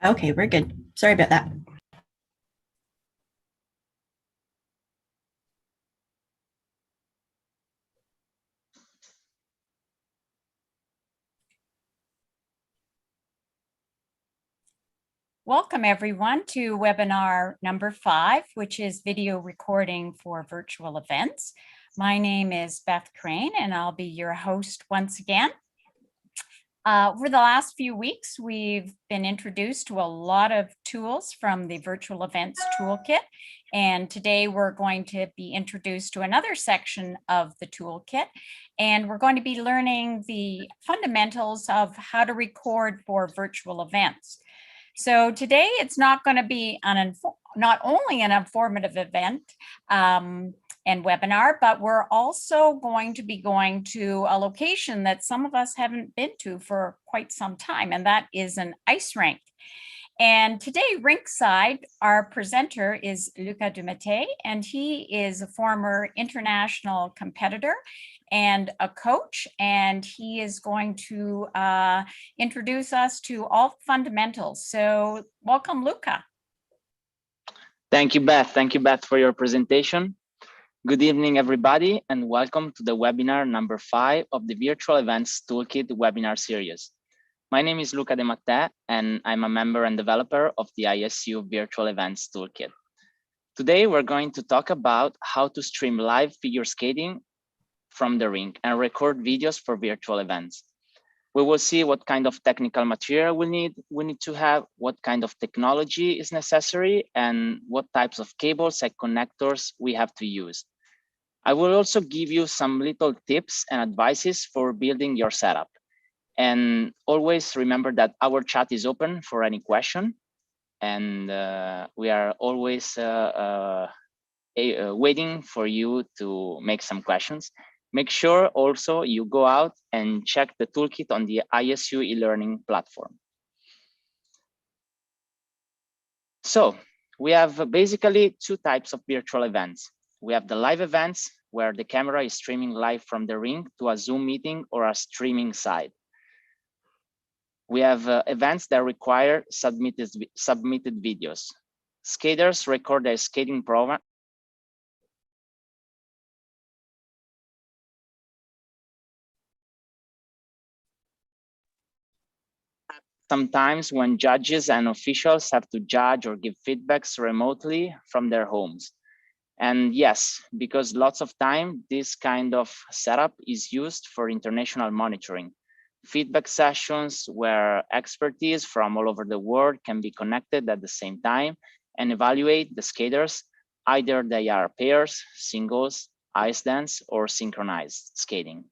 Okay, we're good. Sorry about that. Welcome everyone to webinar number 5, which is video recording for virtual events. My name is Beth Crane and I'll be your host once again. Over the last few weeks, we've been introduced to a lot of tools from the Virtual Events Toolkit. And today we're going to be introduced to another section of the toolkit. And we're going to be learning the fundamentals of how to record for virtual events. So today it's not going to be not only an informative event and webinar, but we're also going to be going to a location that some of us haven't been to for quite some time, and that is an ice rink. And today, rinkside, our presenter is Luca Dumete, and he is a former international competitor and a coach, and he is going to introduce us to all fundamentals. So welcome, Luca. Thank you, Beth. Thank you, Beth, for your presentation. Good evening, everybody, and welcome to the webinar number 5 of the Virtual Events Toolkit webinar series. My name is Luca De Mattè, and I'm a member and developer of the ISU Virtual Events Toolkit. Today, we're going to talk about how to stream live figure skating from the rink and record videos for virtual events. We will see what kind of technical material we need to have, what kind of technology is necessary, and what types of cables and connectors we have to use. I will also give you some little tips and advices for building your setup. And always remember that our chat is open for any question. And we are always waiting for you to make some questions. Make sure also you go out and check the toolkit on the ISU e-learning platform. So we have basically 2 types of virtual events. We have the live events where the camera is streaming live from the rink to a Zoom meeting or a streaming site. We have events that require submitted videos. Skaters record their skating program. Sometimes when judges and officials have to judge or give feedbacks remotely from their homes. And yes, because lots of time, this kind of setup is used for international monitoring. Feedback sessions where expertise from all over the world can be connected at the same time and evaluate the skaters, either they are pairs, singles, ice dance, or synchronized skating.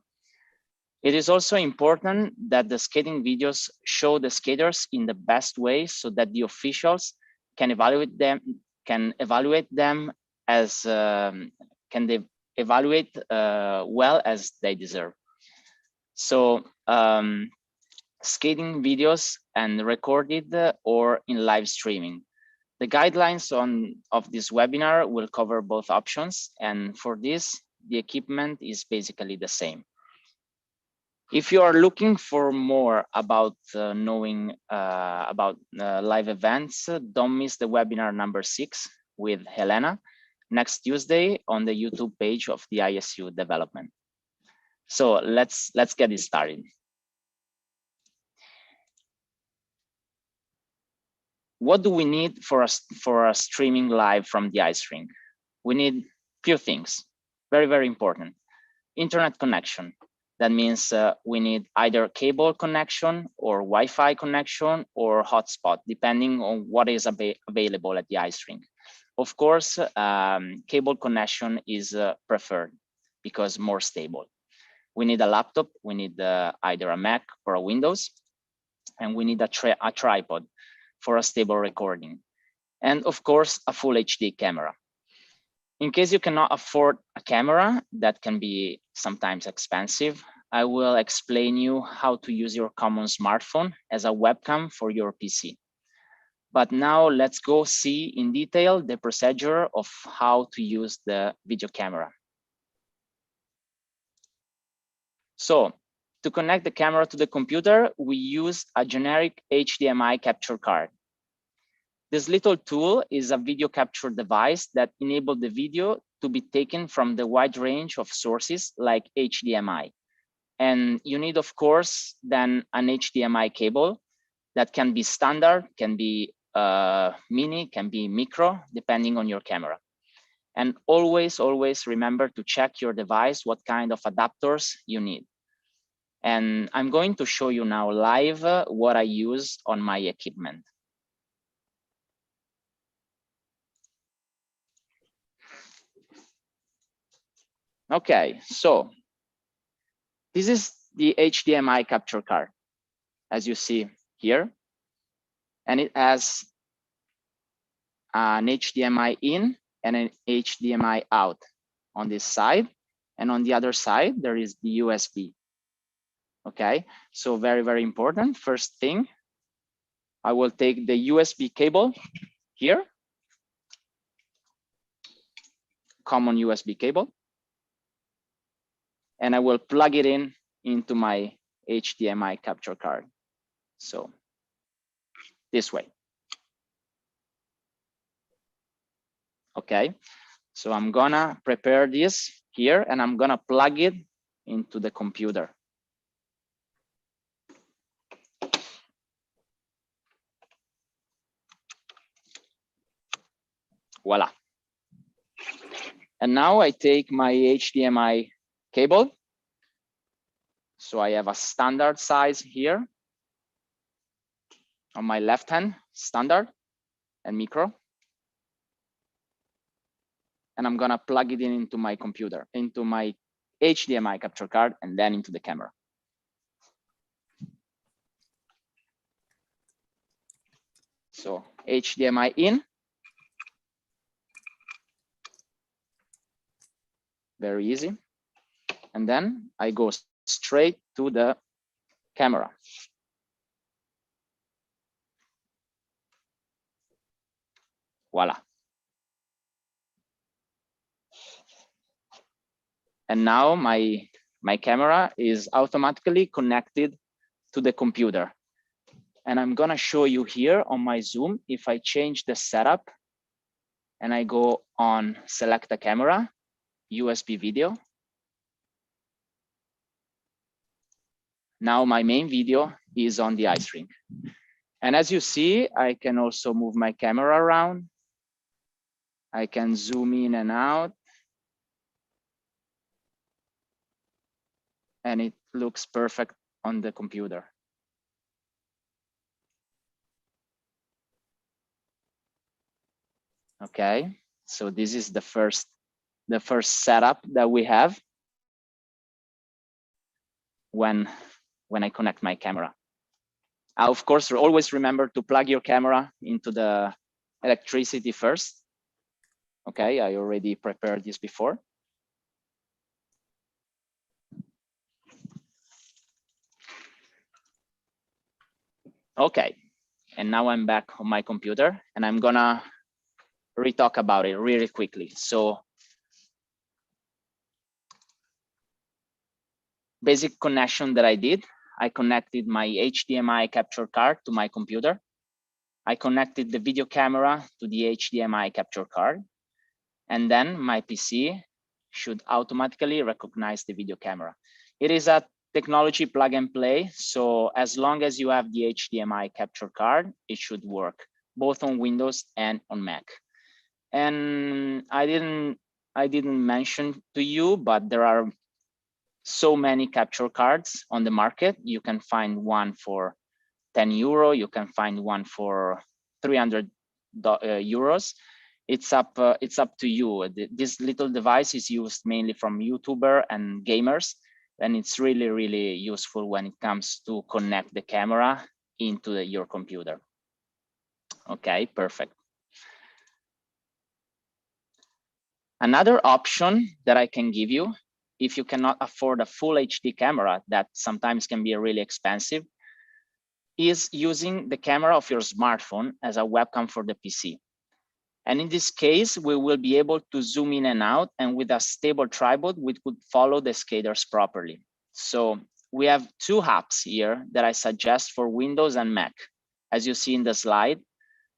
It is also important that the skating videos show the skaters in the best way so that the officials can evaluate them as well as they deserve. So skating videos and recorded or in live streaming. The guidelines of this webinar will cover both options, and for this, the equipment is basically the same. If you are looking for more about knowing about live events, don't miss the webinar number 6 with Helena next Tuesday on the YouTube page of the ISU development. So let's get it started. What do we need for a streaming live from the ice rink? We need few things, very, very important. Internet connection. That means we need either cable connection or Wi-Fi connection or hotspot, depending on what is available at the ice rink. Of course, cable connection is preferred because more stable. We need a laptop, we need either a Mac or a Windows, and we need a tripod for a stable recording. And of course, a full HD camera. In case you cannot afford a camera, that can be sometimes expensive, I will explain you how to use your common smartphone as a webcam for your PC. But now let's go see in detail the procedure of how to use the video camera. So to connect the camera to the computer, we use a generic HDMI capture card. This little tool is a video capture device that enables the video to be taken from the wide range of sources like HDMI. And you need, of course, then an HDMI cable that can be standard, can be mini, can be micro, depending on your camera. And always, always remember to check your device, what kind of adapters you need. And I'm going to show you now live what I use on my equipment. Okay, so this is the HDMI capture card, as you see here. And it has an HDMI in and an HDMI out on this side. And on the other side, there is the USB. Okay, so very, very important. First thing, I will take the USB cable here, common USB cable, and I will plug it in into my HDMI capture card. So this way. Okay, so I'm gonna prepare this here and I'm gonna plug it into the computer. Voila. And now I take my HDMI cable. So I have a standard size here on my left hand, standard and micro. And I'm gonna plug it in into my computer, into my HDMI capture card, and then into the camera. So HDMI in. Very easy. And then I go straight to the camera. Voila. And now my camera is automatically connected to the computer. And I'm gonna show you here on my Zoom, if I change the setup and I go on select a camera, USB video. Now my main video is on the ice rink. And as you see, I can also move my camera around. I can zoom in and out. And it looks perfect on the computer. Okay, so this is the first setup that we have when I connect my camera. Of course, always remember to plug your camera into the electricity first. Okay, I already prepared this before. Okay, and now I'm back on my computer and I'm gonna re-talk about it really quickly. So basic connection that I did, I connected my HDMI capture card to my computer. I connected the video camera to the HDMI capture card. And then my PC should automatically recognize the video camera. It is a technology plug and play. So as long as you have the HDMI capture card, it should work both on Windows and on Mac. And I didn't mention to you, but there are so many capture cards on the market. You can find one for 10 euro. You can find one for 300 euros. It's up to you. This little device is used mainly from YouTuber and gamers, and it's really, really useful when it comes to connect the camera into your computer. Okay, perfect. Another option that I can give you, if you cannot afford a full HD camera that sometimes can be really expensive, is using the camera of your smartphone as a webcam for the PC. And in this case, we will be able to zoom in and out, and with a stable tripod, we could follow the skaters properly. So we have two apps here that I suggest for Windows and Mac. As you see in the slide,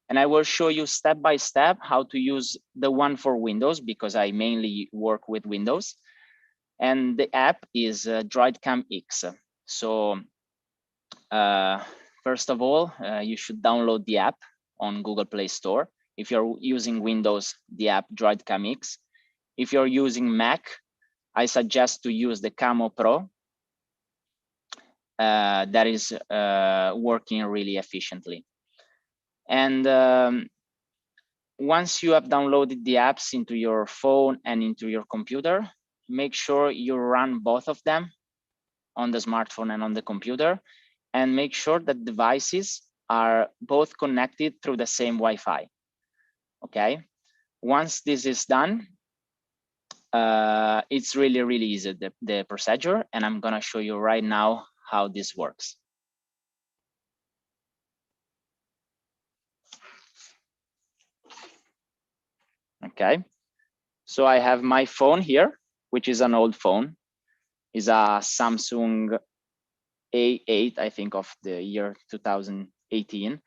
And I will show you step by step how to use the one for Windows, because I mainly work with Windows. And the app is DroidCam X. So first of all, you should download the app on Google Play Store. If you're using Windows, the app DroidCam X. If you're using Mac, I suggest to use the Camo Pro. That is working really efficiently. And once you have downloaded the apps into your phone and into your computer, make sure you run both of them on the smartphone and on the computer, and make sure that devices are both connected through the same Wi-Fi. Okay. Once this is done, it's really, really easy, the procedure, and I'm gonna show you right now how this works. Okay, so I have my phone here, which is an old phone. It's a Samsung A8, I think, of the year 2018.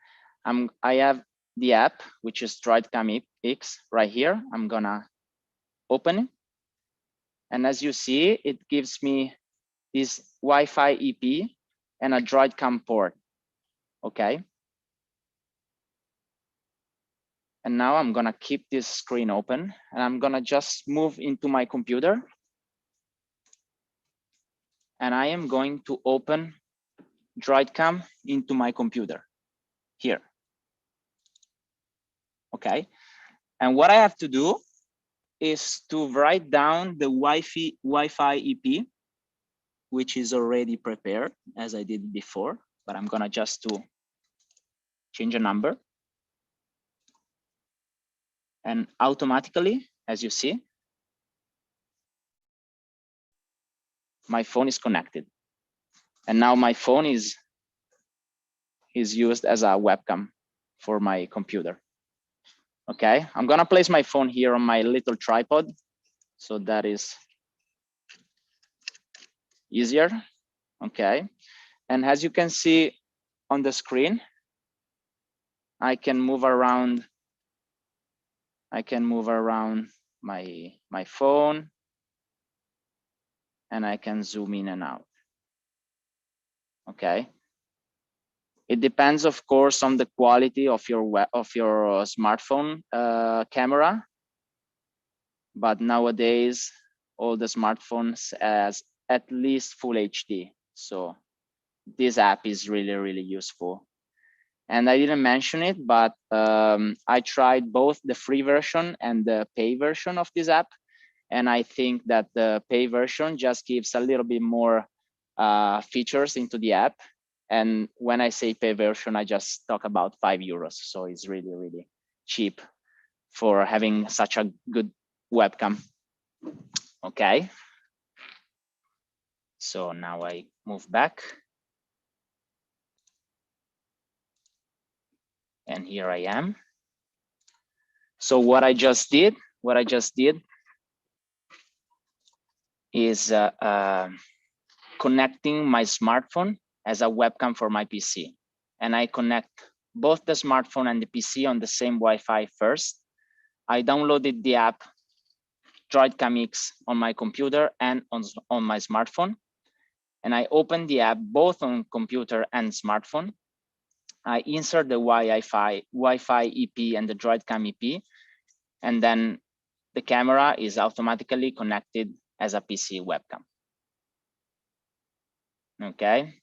I have the app, which is DroidCam X right here. I'm gonna open it. And as you see, it gives me this Wi-Fi EP and a DroidCam port, okay? And now I'm gonna keep this screen open, and I'm gonna just move into my computer. And I am going to open DroidCam into my computer here. Okay, and what I have to do is to write down the Wi-Fi EP, which is already prepared as I did before, but I'm gonna just to change a number. And automatically, as you see, my phone is connected. And now my phone is used as a webcam for my computer. Okay, I'm gonna place my phone here on my little tripod, so that is easier. Okay, and as you can see on the screen, I can move around. I can move around my phone, and I can zoom in and out. Okay. It depends, of course, on the quality of your smartphone camera. But nowadays, all the smartphones has at least full HD. So this app is really, really useful. And I didn't mention it, but I tried both the free version and the pay version of this app. And I think that the pay version just gives a little bit more features into the app. And when I say pay version, I just talk about €5. So it's really, really cheap for having such a good webcam. Okay. So now I move back. And here I am. So what I just did is connecting my smartphone as a webcam for my PC. And I connect both the smartphone and the PC on the same Wi-Fi first. I downloaded the app DroidCam X on my computer and on my smartphone. And I opened the app both on computer and smartphone. I insert the Wi-Fi EP and the DroidCam EP, and then the camera is automatically connected as a PC webcam. Okay,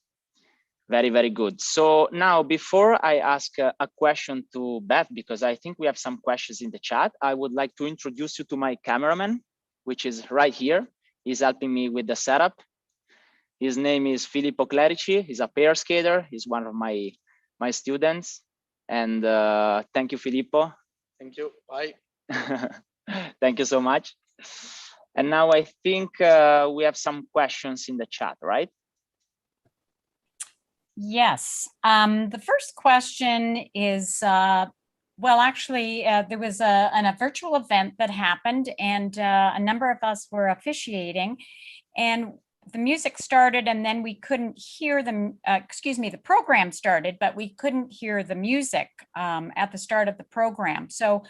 very, very good. So now, before I ask a question to Beth, because I think we have some questions in the chat, I would like to introduce you to my cameraman, which is right here. He's helping me with the setup. His name is Filippo Clerici. He's a pair skater. He's one of my students. And thank you, Filippo. Thank you. Bye. Thank you so much. And now I think we have some questions in the chat, right? Yes. The first question is, well, actually, there was a virtual event that happened, and a number of us were officiating. And the music started and then we couldn't hear them, the program started, but we couldn't hear the music at the start of the program. So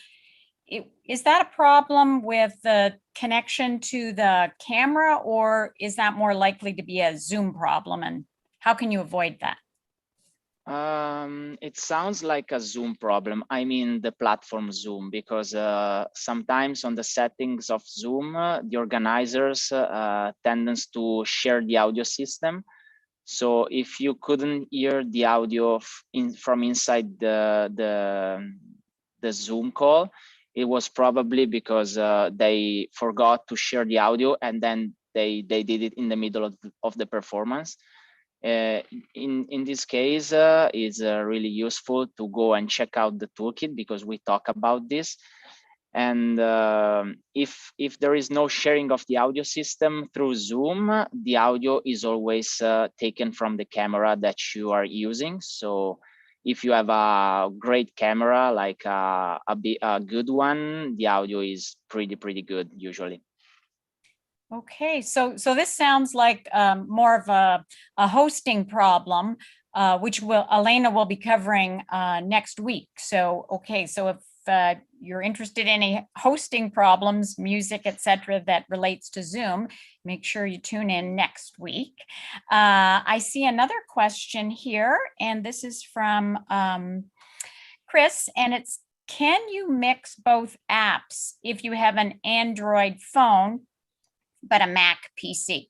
is that a problem with the connection to the camera, or is that more likely to be a Zoom problem? And how can you avoid that? It sounds like a Zoom problem. I mean, the platform Zoom, because sometimes on the settings of Zoom, the organizers tends to share the audio system. So if you couldn't hear the audio from inside the Zoom call, it was probably because they forgot to share the audio, and then they did it in the middle of the performance. In this case, it's really useful to go and check out the toolkit, because we talk about this. And if there is no sharing of the audio system through Zoom, the audio is always taken from the camera that you are using. So if you have a great camera, like a good one, the audio is pretty good usually. Okay, so this sounds like more of a hosting problem, which Elena will be covering next week. So, okay, so if you're interested in any hosting problems, music, etc., that relates to Zoom, make sure you tune in next week. I see another question here, and this is from Chris, and it's, can you mix both apps if you have an Android phone but a Mac PC?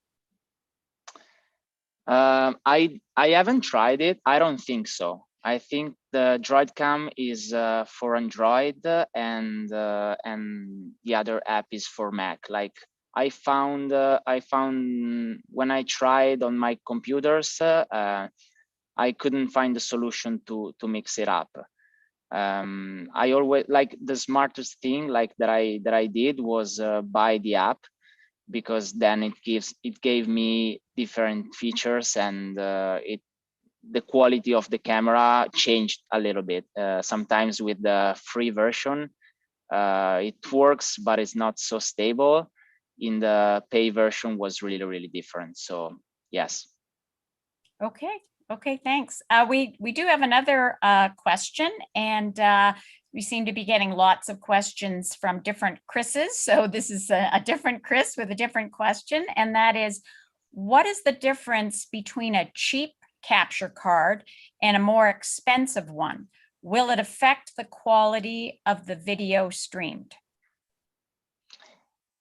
I haven't tried it. I don't think so. I think the DroidCam is for Android, and the other app is for Mac. Like I found when I tried on my computers, I couldn't find a solution to mix it up. I always, like, the smartest thing like that I did was buy the app, because then it gave me different features, and the quality of the camera changed a little bit. Sometimes with the free version, it works, but it's not so stable. In the pay version was really different. So yes. Okay, thanks. We do have another question, and we seem to be getting lots of questions from different Chris's. So this is a different Chris with a different question, and that is, what is the difference between a cheap capture card and a more expensive one? Will it affect the quality of the video streamed?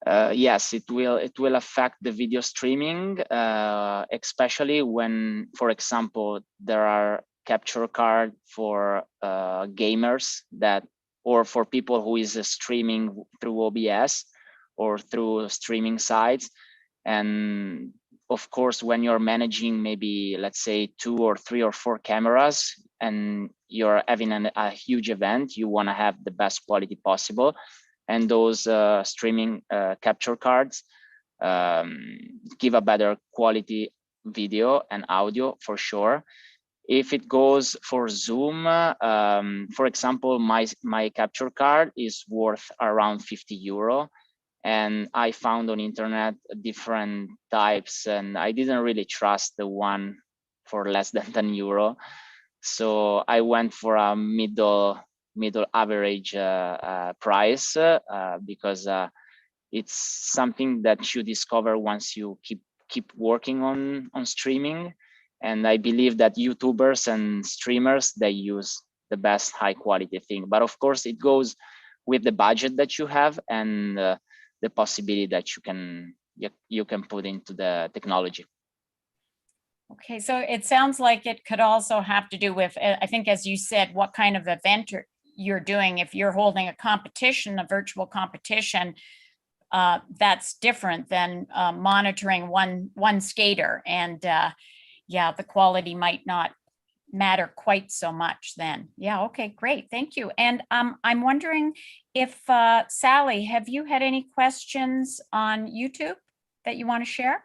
Yes, it will affect the video streaming, especially when, for example, there are capture card for gamers or for people who is streaming through OBS or through streaming sites. And of course, when you're managing maybe, let's say, 2 or 3 or 4 cameras, and you're having a huge event, you want to have the best quality possible. And those streaming capture cards give a better quality video and audio for sure. If it goes for Zoom, for example, my capture card is worth around €50, and I found on internet different types, and I didn't really trust the one for less than €10. So I went for a middle average price, because it's something that you discover once you keep working on streaming. And I believe that YouTubers and streamers, they use the best high quality thing. But of course, it goes with the budget that you have and the possibility that you can put into the technology. Okay, so it sounds like it could also have to do with, I think, as you said, what kind of event you're doing. If you're holding a competition, a virtual competition, that's different than monitoring one skater. And yeah, the quality might not matter quite so much then. Yeah, okay, great, thank you. And I'm wondering if, Sally, have you had any questions on YouTube that you want to share?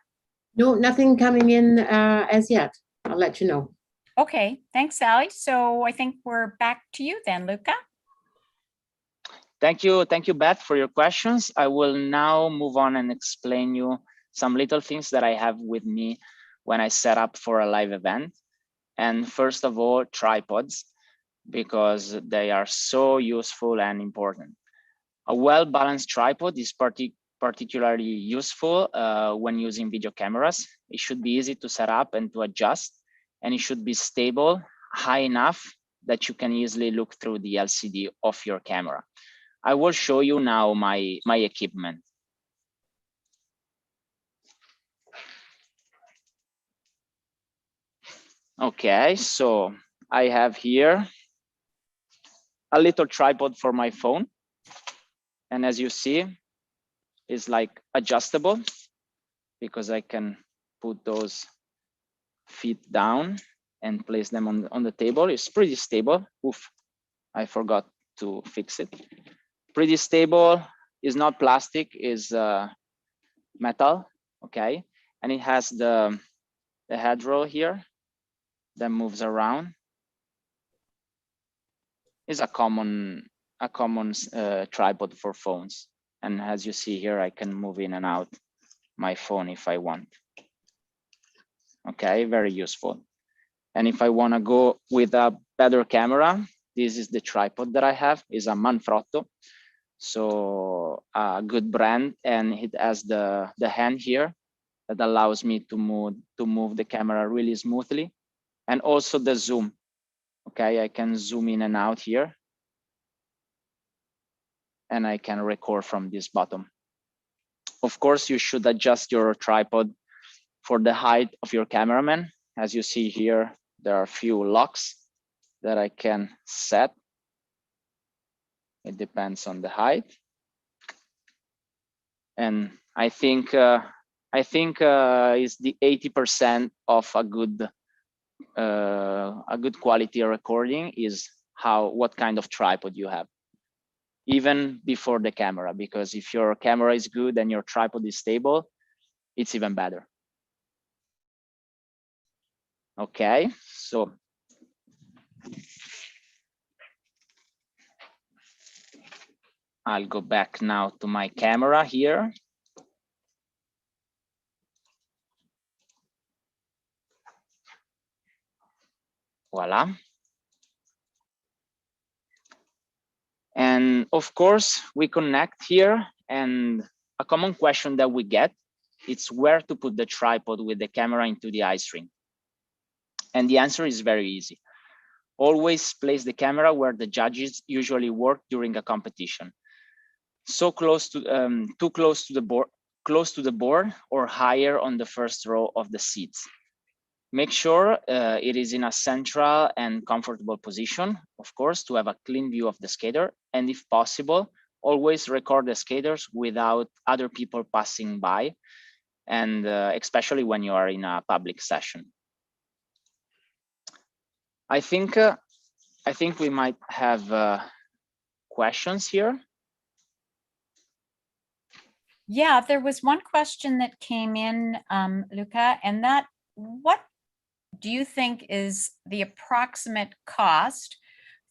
No, nothing coming in as yet. I'll let you know. Okay, thanks, Sally. So I think we're back to you then, Luca. Thank you, Beth, for your questions. I will now move on and explain you some little things that I have with me when I set up for a live event. And first of all, tripods, because they are so useful and important. A well-balanced tripod is particularly useful when using video cameras. It should be easy to set up and to adjust, and it should be stable, high enough that you can easily look through the LCD of your camera. I will show you now my equipment. Okay, so I have here a little tripod for my phone. And as you see, it's like adjustable because I can put those feet down and place them on the table. It's pretty stable. Oof, I forgot to fix it. Pretty stable, is not plastic, is metal, okay? And it has the head roll here that moves around. It's a common tripod for phones. And as you see here, I can move in and out my phone if I want. Okay, very useful. And if I want to go with a better camera, this is the tripod that I have. It's a Manfrotto, so a good brand, and it has the hand here that allows me to move the camera really smoothly, and also the zoom. Okay, I can zoom in and out here, and I can record from this bottom. Of course, you should adjust your tripod for the height of your cameraman. As you see here, there are a few locks that I can set. It depends on the height. And I think is the 80% of a good quality recording is what kind of tripod you have, even before the camera, because if your camera is good and your tripod is stable, it's even better. Okay, so I'll go back now to my camera here. Voila. And of course, we connect here, and a common question that we get, it's where to put the tripod with the camera into the ice rink. And the answer is very easy. Always place the camera where the judges usually work during a competition. So close to, too close to the board, or higher on the first row of the seats. Make sure it is in a central and comfortable position, of course, to have a clean view of the skater. And if possible, always record the skaters without other people passing by, and especially when you are in a public session. I think we might have questions here. Yeah, there was one question that came in, Luca, and that, what do you think is the approximate cost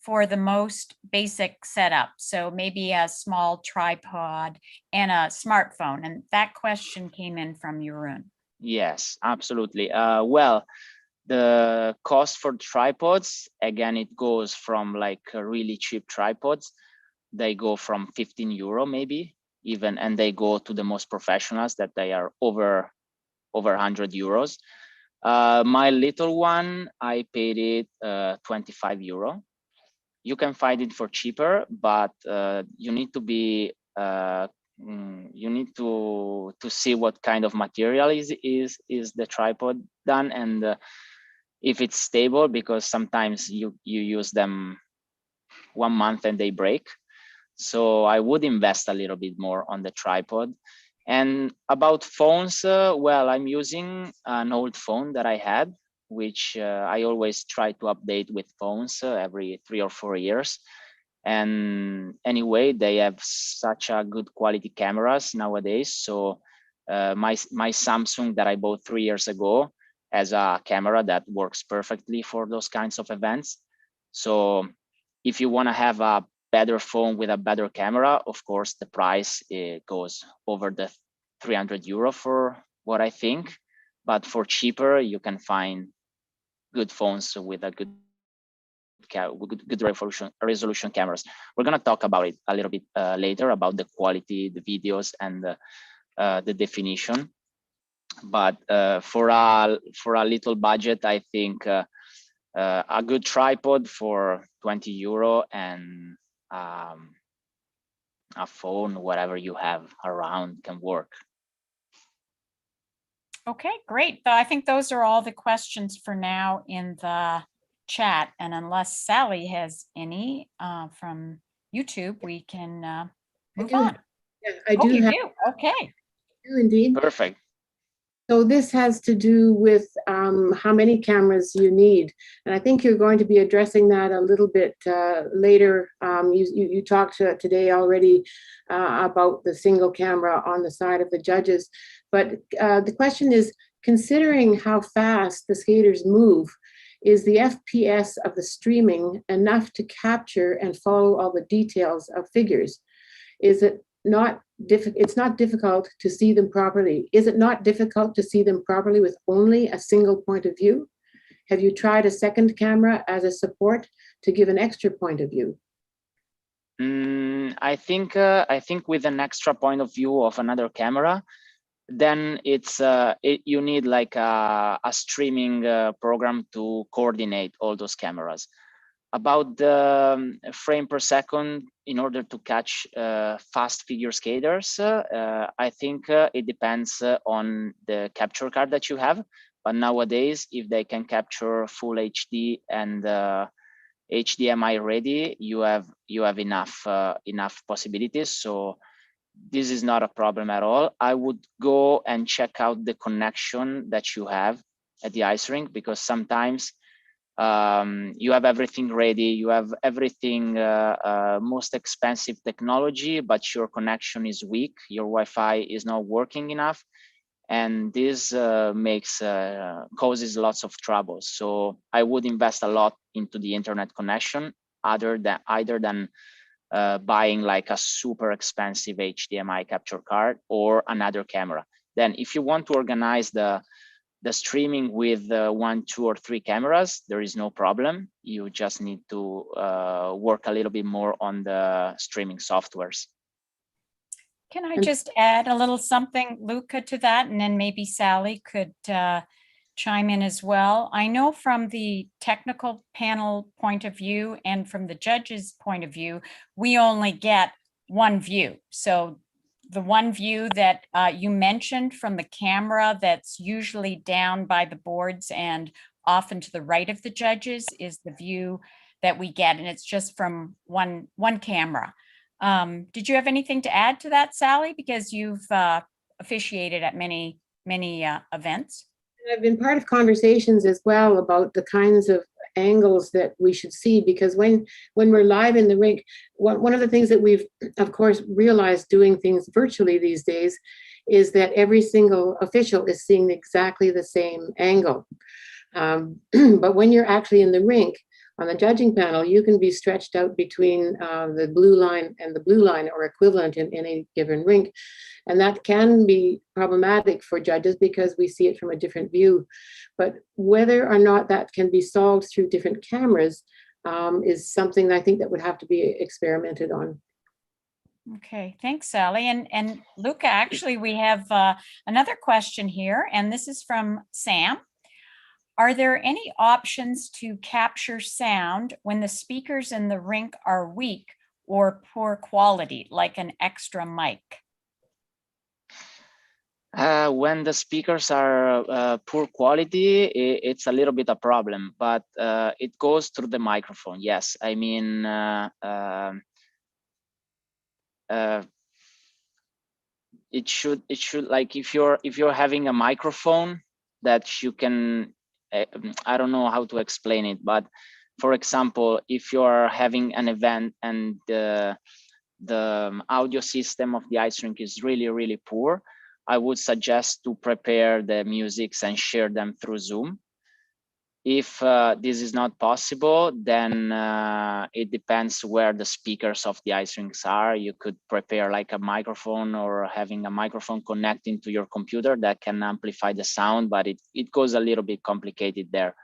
for the most basic setup? So maybe a small tripod and a smartphone. And that question came in from Jeroen. Yes, absolutely. Well, the cost for tripods, again, it goes from like really cheap tripods. They go from 15 euro maybe even, and they go to the most professionals that they are over 100 euros. My little one, I paid it 25 euro. You can find it for cheaper, but you need to be you need to see what kind of material is the tripod done, and if it's stable, because sometimes you use them 1 month and they break. So I would invest a little bit more on the tripod. And about phones, well, I'm using an old phone that I had, which I always try to update with phones every 3 or 4 years. And anyway, they have such a good quality cameras nowadays. So my Samsung that I bought 3 years ago has a camera that works perfectly for those kinds of events. So if you want to have a better phone with a better camera, of course, the price goes over the 300 euro for what I think. But for cheaper, you can find good phones with a good resolution cameras. We're gonna talk about it a little bit later about the quality, the videos, and the definition. But for a little budget, I think a good tripod for 20 euro and a phone, whatever you have around, can work. Okay, great. I think those are all the questions for now in the chat. And unless Sally has any from YouTube, we can move on. Yeah, I Oh, do you have, do? Okay. indeed. Perfect. So this has to do with how many cameras you need. And I think you're going to be addressing that a little bit later. You talked today already about the single camera on the side of the judges. But the question is, considering how fast the skaters move, is the FPS of the streaming enough to capture and follow all the details of figures? Is it not it's not difficult to see them properly? Is it not difficult to see them properly with only a single point of view? Have you tried a second camera as a support to give an extra point of view? I think with an extra point of view of another camera, then you need like a streaming program to coordinate all those cameras. About the frame per second in order to catch fast figure skaters, I think it depends on the capture card that you have. But nowadays, if they can capture full HD and HDMI ready, you have enough possibilities. So this is not a problem at all. I would go and check out the connection that you have at the ice rink, because sometimes you have everything ready, you have everything most expensive technology, but your connection is weak, your Wi-Fi is not working enough, and this causes lots of trouble. So I would invest a lot into the internet connection, either than buying like a super expensive HDMI capture card or another camera. Then if you want to organize the streaming with 1, 2, or 3 cameras, there is no problem. You just need to work a little bit more on the streaming softwares. Can I just add a little something, Luca, to that? And then maybe Sally could chime in as well. I know from the technical panel point of view and from the judge's point of view, we only get one view. So the one view that you mentioned from the camera that's usually down by the boards and often to the right of the judges is the view that we get, and it's just from one camera. Did you have anything to add to that, Sally? Because you've officiated at many events. I've been part of conversations as well about the kinds of angles that we should see, because when we're live in the rink, one of the things that we've of course realized doing things virtually these days is that every single official is seeing exactly the same angle. But when you're actually in the rink on the judging panel, you can be stretched out between the blue line and the blue line or equivalent in any given rink. And that can be problematic for judges because we see it from a different view. But whether or not that can be solved through different cameras is something I think that would have to be experimented on. Okay, thanks, Sally. And Luca, actually, we have another question here, and this is from Sam. Are there any options to capture sound when the speakers in the rink are weak or poor quality, like an extra mic? When the speakers are poor quality, it's a little bit a problem, but it goes through the microphone. Yes, I mean, it should like if you're having a microphone that you can, I don't know how to explain it, but for example, if you're having an event and the audio system of the ice rink is really poor, I would suggest to prepare the musics and share them through Zoom. If this is not possible, then it depends where the speakers of the ice rinks are. You could prepare like a microphone or having a microphone connecting to your computer that can amplify the sound, but it goes a little bit complicated there.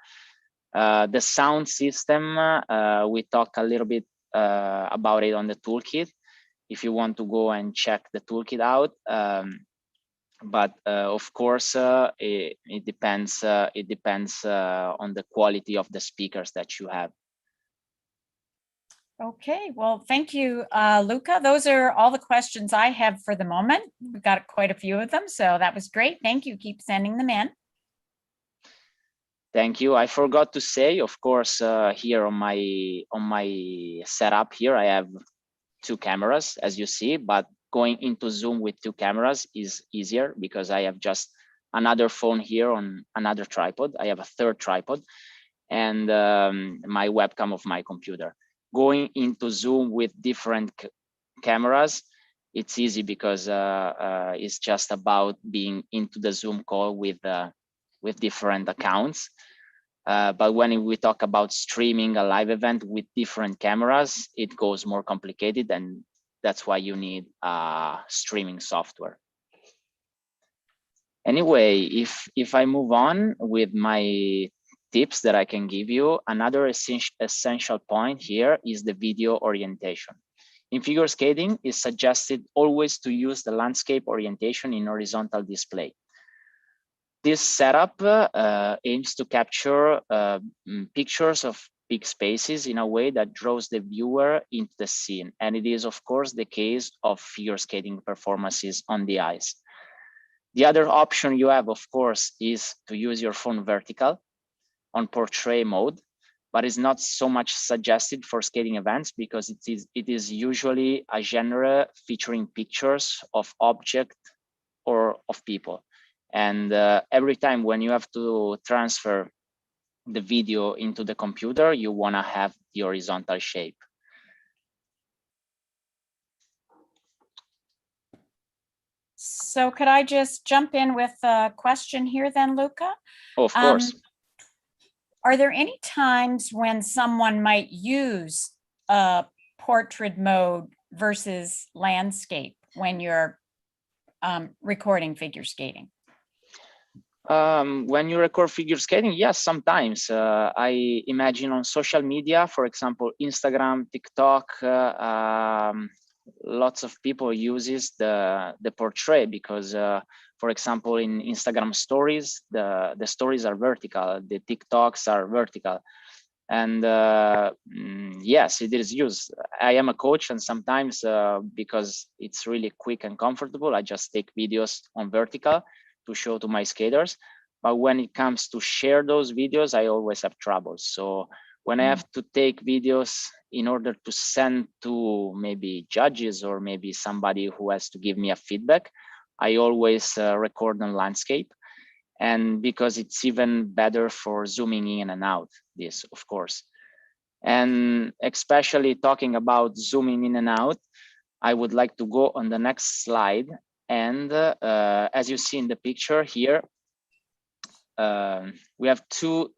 The sound system, we talk a little bit about it on the toolkit, if you want to go and check the toolkit out. But of course, it depends on the quality of the speakers that you have. Okay, well, thank you, Luca. Those are all the questions I have for the moment. We've got quite a few of them, so that was great. Thank you. Keep sending them in. Thank you. I forgot to say, of course, here on my setup here, I have 2 cameras, as you see, but going into Zoom with 2 cameras is easier because I have just another phone here on another tripod. I have a 3rd tripod and my webcam of my computer. Going into Zoom with different cameras, it's easy because it's just about being into the Zoom call with different accounts. But when we talk about streaming a live event with different cameras, it goes more complicated, and that's why you need streaming software. Anyway, if I move on with my tips that I can give you, another essential point here is the video orientation. In figure skating, it's suggested always to use the landscape orientation in horizontal display. This setup aims to capture pictures of big spaces in a way that draws the viewer into the scene. And it is, of course, the case of figure skating performances on the ice. The other option you have, of course, is to use your phone vertical on portrait mode, but it's not so much suggested for skating events because it is usually a genre featuring pictures of objects or of people. And every time when you have to transfer the video into the computer, you want to have the horizontal shape. So could I just jump in with a question here then, Luca? Oh, of course. Are there any times when someone might use portrait mode versus landscape when you're recording figure skating? When you record figure skating, yes, sometimes. I imagine on social media, for example, Instagram, TikTok, lots of people uses the portrait because, for example, in Instagram stories, the stories are vertical, the TikToks are vertical. And yes, it is used. I am a coach, and sometimes because it's really quick and comfortable, I just take videos on vertical to show to my skaters. But when it comes to share those videos, I always have trouble. So when I have to take videos in order to send to maybe judges or maybe somebody who has to give me a feedback, I always record on landscape. And because it's even better for zooming in and out, this, of course. And especially talking about zooming in and out, I would like to go on the next slide. And as you see in the picture here, we have two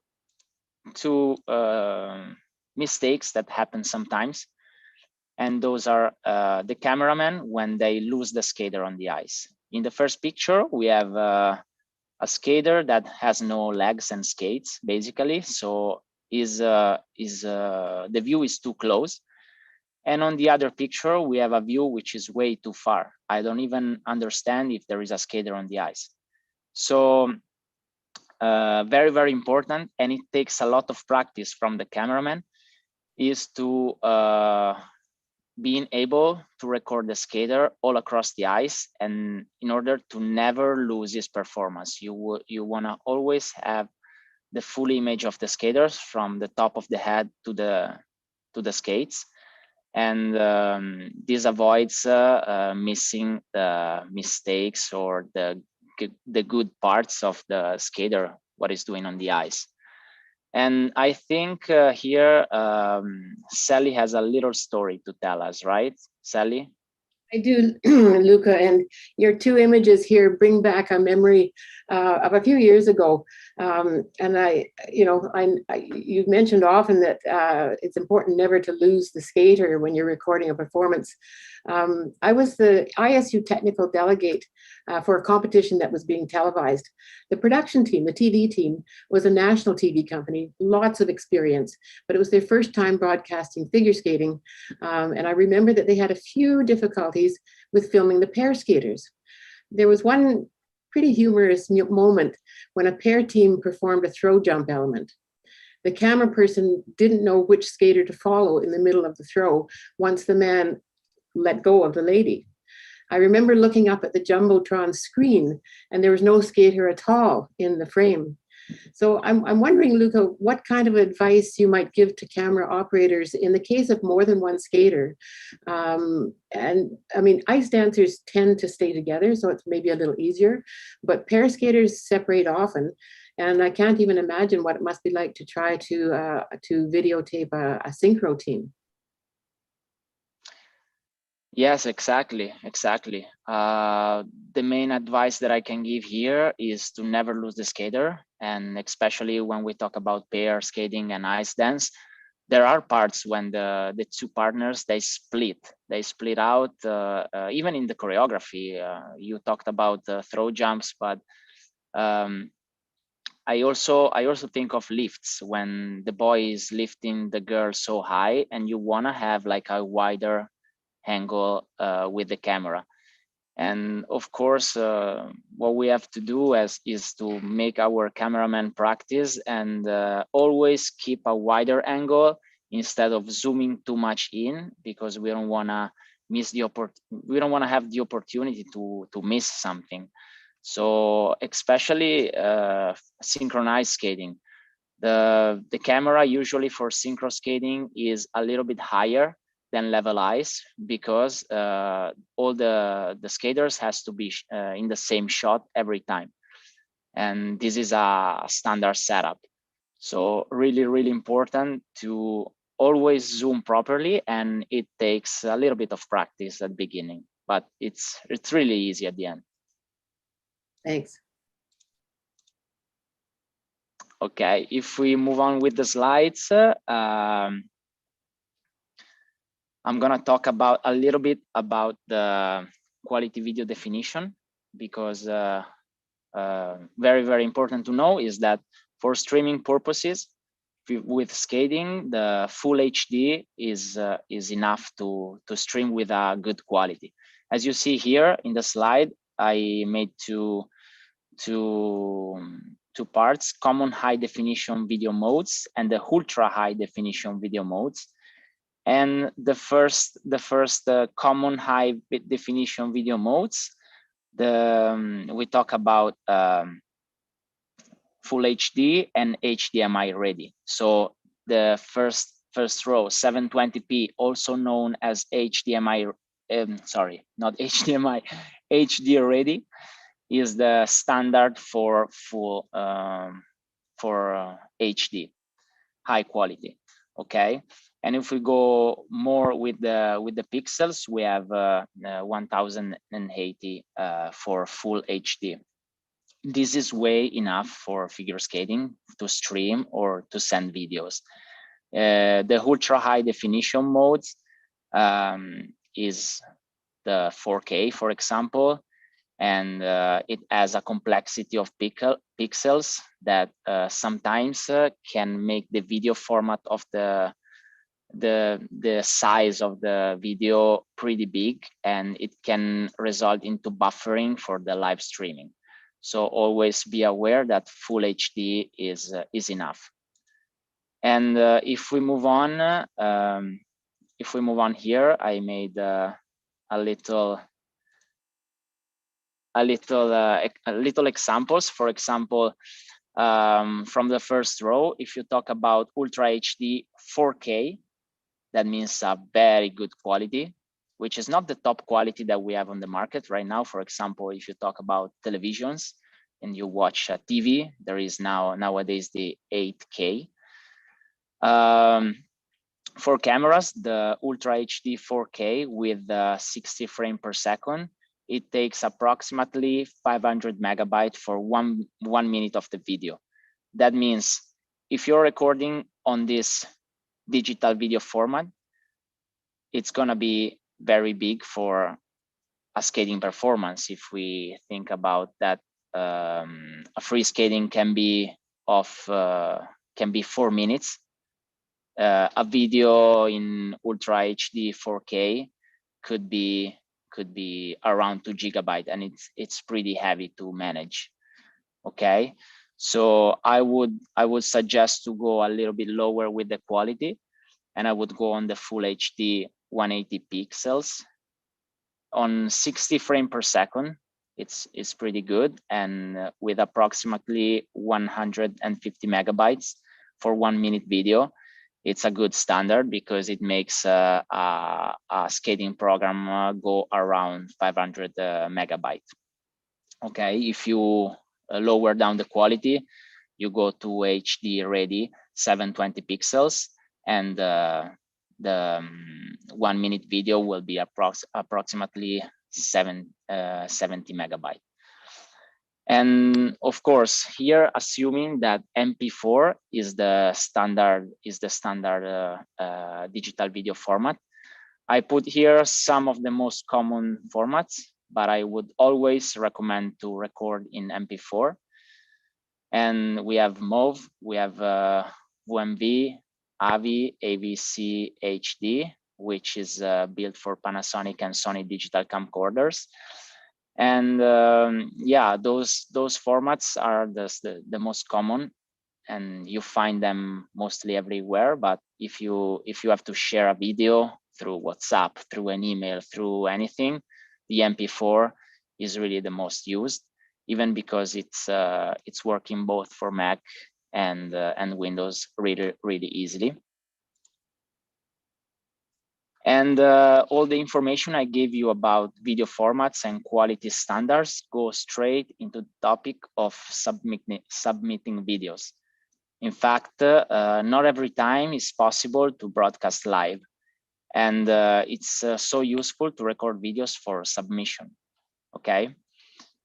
mistakes that happen sometimes. And those are the cameramen when they lose the skater on the ice. In the first picture, we have a skater that has no legs and skates, basically. So the view is too close. And on the other picture, we have a view which is way too far. I don't even understand if there is a skater on the ice. So very, very important, and it takes a lot of practice from the cameraman, is to being able to record the skater all across the ice, and in order to never lose his performance, you want to always have the full image of the skaters from the top of the head to the skates. And this avoids missing the mistakes or the good parts of the skater, what is doing on the ice. And I think here, Sally has a little story to tell us, right, Sally? I do, Luca, and your two images here bring back a memory of a few years ago. And you've mentioned often that it's important never to lose the skater when you're recording a performance. I was the ISU technical delegate for a competition that was being televised. The production team, the TV team, was a national TV company, lots of experience, but it was their first time broadcasting figure skating. And I remember that they had a few difficulties with filming the pair skaters. There was one pretty humorous moment when a pair team performed a throw jump element. The camera person didn't know which skater to follow in the middle of the throw once the man let go of the lady. I remember looking up at the Jumbotron screen and there was no skater at all in the frame. So I'm wondering, Luca, what kind of advice you might give to camera operators in the case of more than one skater. And I mean, ice dancers tend to stay together, so it's maybe a little easier, but pair skaters separate often. And I can't even imagine what it must be like to try to videotape a synchro team. Yes, exactly. The main advice that I can give here is to never lose the skater. And especially when we talk about pair skating and ice dance, there are parts when the two partners, they split out, even in the choreography. You talked about throw jumps, but I also think of lifts when the boy is lifting the girl so high and you want to have like a wider angle with the camera. And of course, what we have to do is to make our cameraman practice and always keep a wider angle instead of zooming too much in, because we don't want to miss we don't want to have the opportunity to miss something. So especially synchronized skating, the camera usually for synchro skating is a little bit higher than level ice, because all the skaters has to be in the same shot every time, and this is a standard setup. So really important to always zoom properly, and it takes a little bit of practice at the beginning, but it's really easy at the end. Thanks. Okay, if we move on with the slides, I'm gonna talk about a little bit about the quality video definition, because very important to know is that for streaming purposes with skating, the full HD is enough to stream with a good quality. As you see here in the slide, I made two parts: common high definition video modes and the ultra high definition video modes. And the first common high definition video modes, we talk about full HD and HDMI ready. So the first row, 720p, also known as HDMI, sorry, not HDMI, HD ready, is the standard for full HD, high quality. Okay, and if we go more with the pixels, we have 1080 for full HD. This is way enough for figure skating to stream or to send videos. The ultra high definition mode is the 4K, for example, and it has a complexity of pixels that sometimes can make the video format of the size of the video pretty big, and it can result into buffering for the live streaming. So always be aware that full HD is enough. And if we move on here, I made a little examples. For example, from the first row, if you talk about Ultra HD 4K, that means a very good quality, which is not the top quality that we have on the market right now. For example, if you talk about televisions and you watch TV, there is nowadays the 8K. For cameras, the Ultra HD 4K with 60 frames per second, it takes approximately 500 megabytes for one minute of the video. That means if you're recording on this digital video format, it's gonna be very big for a skating performance. If we think about that, a free skating can be 4 minutes. A video in Ultra HD 4K could be around 2 gigabytes, and it's pretty heavy to manage. Okay, so I would suggest to go a little bit lower with the quality, and I would go on the full HD 180 pixels on 60 frames per second. It's pretty good, and with approximately 150 megabytes for 1 minute video, it's a good standard because it makes a skating program go around 500 megabytes. Okay, if you lower down the quality, you go to HD ready 720 pixels, and the 1 minute video will be approximately 70 megabytes. And of course, here assuming that MP4 is the standard digital video format, I put here some of the most common formats, but I would always recommend to record in MP4. And we have MOV, we have VMV, AVI, AVC HD, which is built for Panasonic and Sony digital camcorders. And yeah, those formats are the most common, and you find them mostly everywhere. But if you have to share a video through WhatsApp, through an email, through anything, the MP4 is really the most used, even because it's working both for Mac and Windows really easily. And all the information I gave you about video formats and quality standards go straight into the topic of submitting videos. In fact, not every time is possible to broadcast live, and it's so useful to record videos for submission. Okay.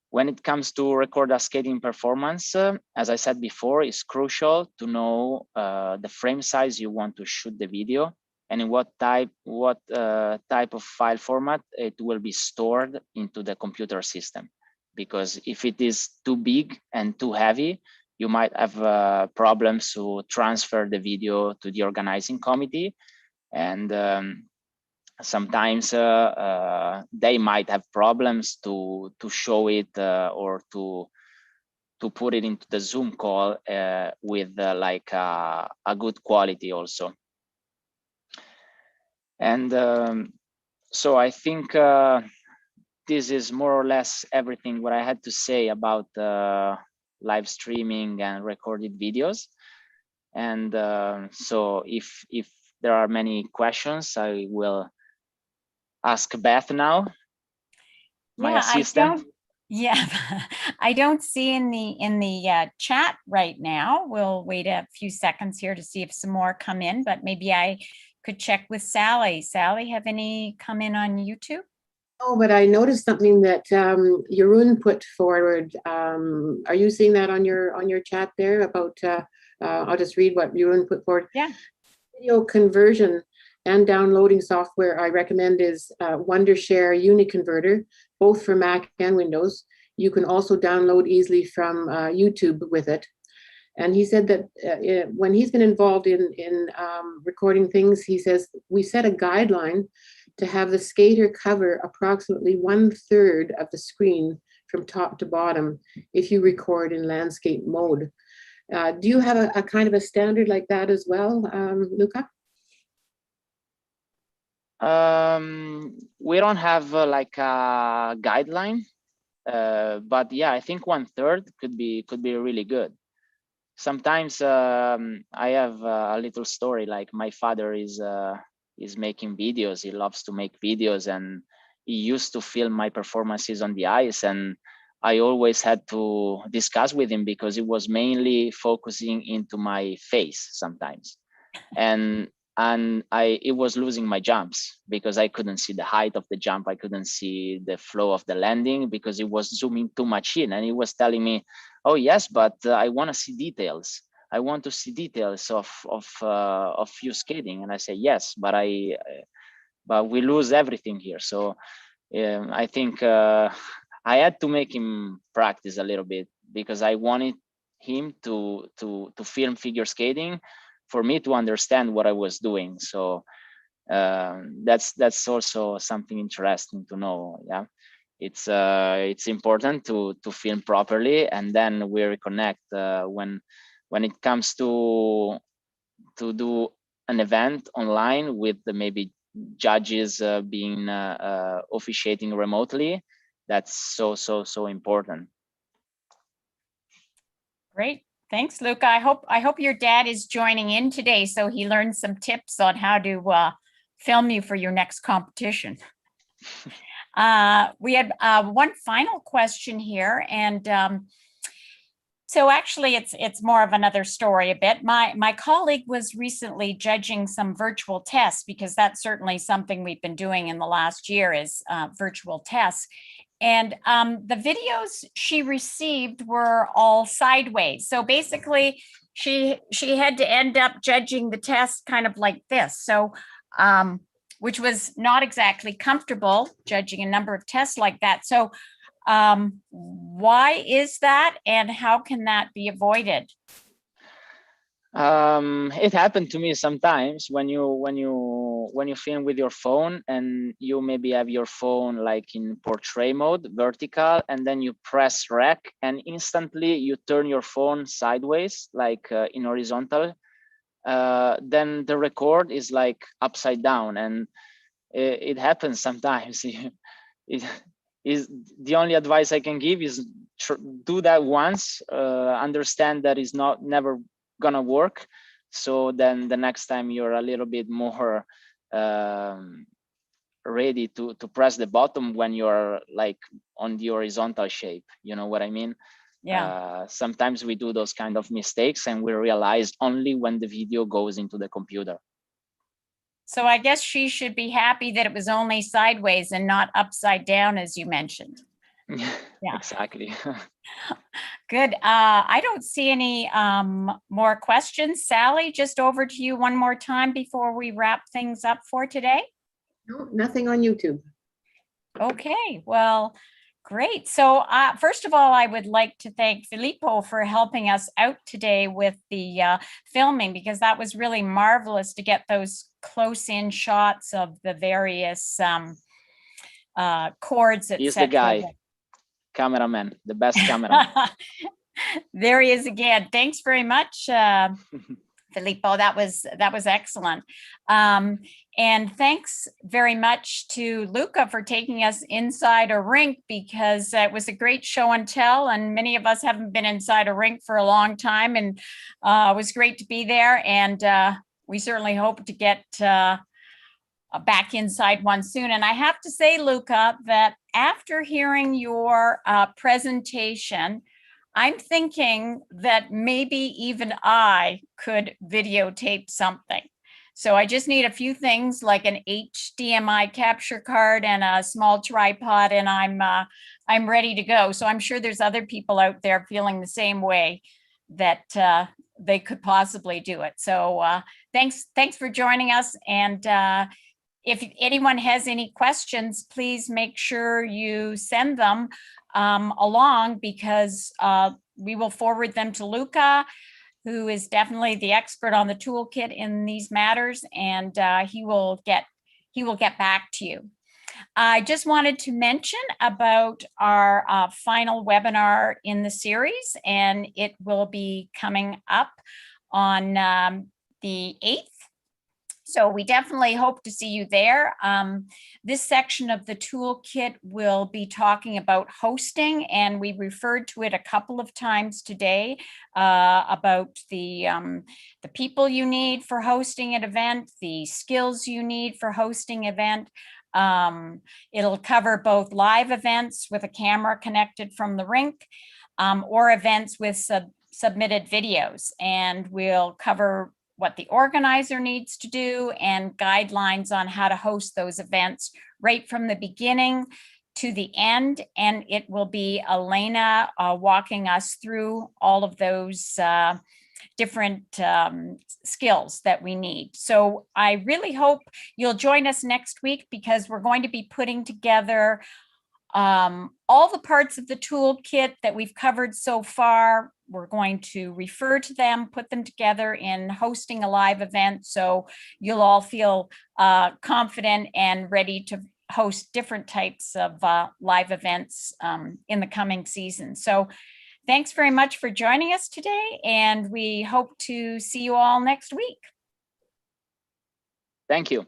When it comes to record a skating performance, as I said before, it's crucial to know the frame size you want to shoot the video, and in what type of file format it will be stored into the computer system. Because if it is too big and too heavy, you might have problems to transfer the video to the organizing committee, and sometimes they might have problems to show it or to put it into the Zoom call with like a good quality also. And so I think this is more or less everything what I had to say about live streaming and recorded videos. And so if there are many questions, I will ask Beth now, my assistant. I don't see in the chat right now. We'll wait a few seconds here to see if some more come in, but maybe I could check with Sally. Sally, have any come in on YouTube? Oh, but I noticed something that Jeroen put forward. Are you seeing that on your chat there about? I'll just read what Jeroen put forward. Yeah. Video conversion and downloading software I recommend is Wondershare Uniconverter, both for Mac and Windows. You can also download easily from YouTube with it. And he said that when he's been involved in recording things, he says, we set a guideline to have the skater cover approximately 1/3 of the screen from top to bottom if you record in landscape mode. Do you have a kind of a standard like that as well, Luca? We don't have like a guideline, but yeah, I think 1/3 could be really good. Sometimes I have a little story, like my father is making videos. He loves to make videos, and he used to film my performances on the ice, and I always had to discuss with him because it was mainly focusing into my face sometimes. And and it was losing my jumps because I couldn't see the height of the jump. I couldn't see the flow of the landing because it was zooming too much in, and it was telling me, oh yes, but I want to see details. I want to see details of you skating. And I say, yes, but we lose everything here. So I think I had to make him practice a little bit because I wanted him to film figure skating for me to understand what I was doing. So that's also something interesting to know. Yeah, it's important to film properly, and then we reconnect when it comes to do an event online with maybe judges being officiating remotely. That's so important. Great. Thanks, Luca. I hope your dad is joining in today so he learns some tips on how to film you for your next competition. We had one final question here, and so actually it's more of another story a bit. My colleague was recently judging some virtual tests, because that's certainly something we've been doing in the last year, is virtual tests. And the videos she received were all sideways. So basically she had to end up judging the test kind of like this. So which was not exactly comfortable, judging a number of tests like that. So why is that, and how can that be avoided? It happened to me sometimes when you film with your phone, and you maybe have your phone like in portrait mode, vertical, and then you press rec, and instantly you turn your phone sideways, like in horizontal. Then the record is like upside down, and it happens sometimes. Is the only advice I can give is do that once, understand that is never gonna work, so then the next time you're a little bit more ready to press the button when you're like on the horizontal shape. You know what I mean? Yeah. Sometimes we do those kind of mistakes, and we realize only when the video goes into the computer. So I guess she should be happy that it was only sideways and not upside down, as you mentioned. Yeah, exactly. Good. I don't see any more questions. Sally, just over to you one more time before we wrap things up for today. No, nothing on YouTube. Okay, well, great. So first of all, I would like to thank Filippo for helping us out today with the filming, because that was really marvelous to get those close-in shots of the various chords, etc. He's the guy, cameraman, the best cameraman. There he is again. Thanks very much, Filippo. That was excellent. And thanks very much to Luca for taking us inside a rink, because it was a great show and tell, and many of us haven't been inside a rink for a long time, and it was great to be there. And we certainly hope to get back inside one soon. And I have to say, Luca, that after hearing your presentation, I'm thinking that maybe even I could videotape something. So I just need a few things like an HDMI capture card and a small tripod, and I'm ready to go. So I'm sure there's other people out there feeling the same way, that they could possibly do it. So thanks for joining us. And if anyone has any questions, please make sure you send them along, because we will forward them to Luca, who is definitely the expert on the toolkit in these matters, and he will get back to you. I just wanted to mention about our final webinar in the series, and it will be coming up on the 8th. So we definitely hope to see you there. This section of the toolkit will be talking about hosting, and we referred to it a couple of times today about the people you need for hosting an event, the skills you need for hosting event. It'll cover both live events with a camera connected from the rink, or events with submitted videos, and we'll cover what the organizer needs to do and guidelines on how to host those events right from the beginning to the end. And it will be Elena walking us through all of those different skills that we need. So I really hope you'll join us next week, because we're going to be putting together all the parts of the toolkit that we've covered so far. We're going to refer to them, put them together in hosting a live event, so you'll all feel confident and ready to host different types of live events in the coming season. So thanks very much for joining us today, and we hope to see you all next week. Thank you.